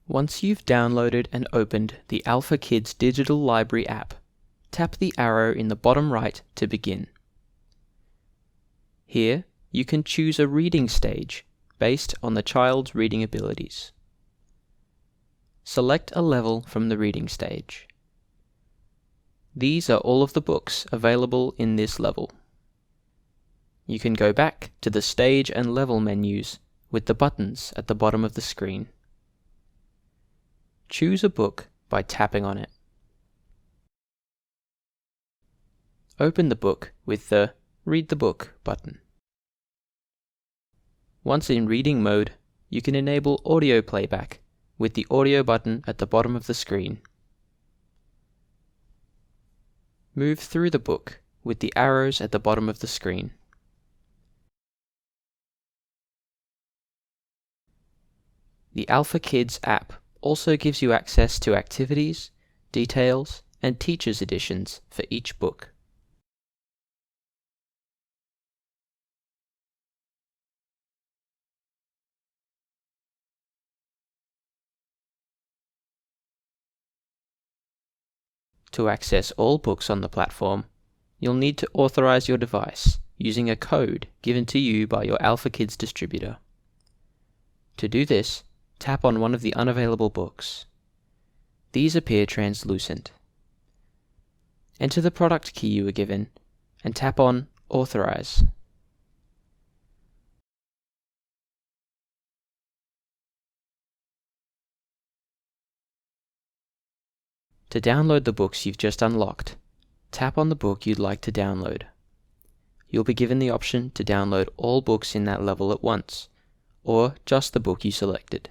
Once you've downloaded and opened the AlphaKids Digital Library app, tap the arrow in the bottom right to begin. Here, you can choose a reading stage based on the child's reading abilities. Select a level from the reading stage. These are all of the books available in this level. You can go back to the stage and level menus with the buttons at the bottom of the screen. Choose a book by tapping on it. Open the book with the Read the Book button. Once in reading mode, you can enable audio playback with the audio button at the bottom of the screen. Move through the book with the arrows at the bottom of the screen. The AlphaKids app also gives you access to activities, details, and teacher's editions for each book. To access all books on the platform, you'll need to authorize your device using a code given to you by your AlphaKids distributor. To do this, tap on one of the unavailable books. These appear translucent. Enter the product key you were given and tap on Authorize. To download the books you've just unlocked, tap on the book you'd like to download. You'll be given the option to download all books in that level at once, or just the book you selected.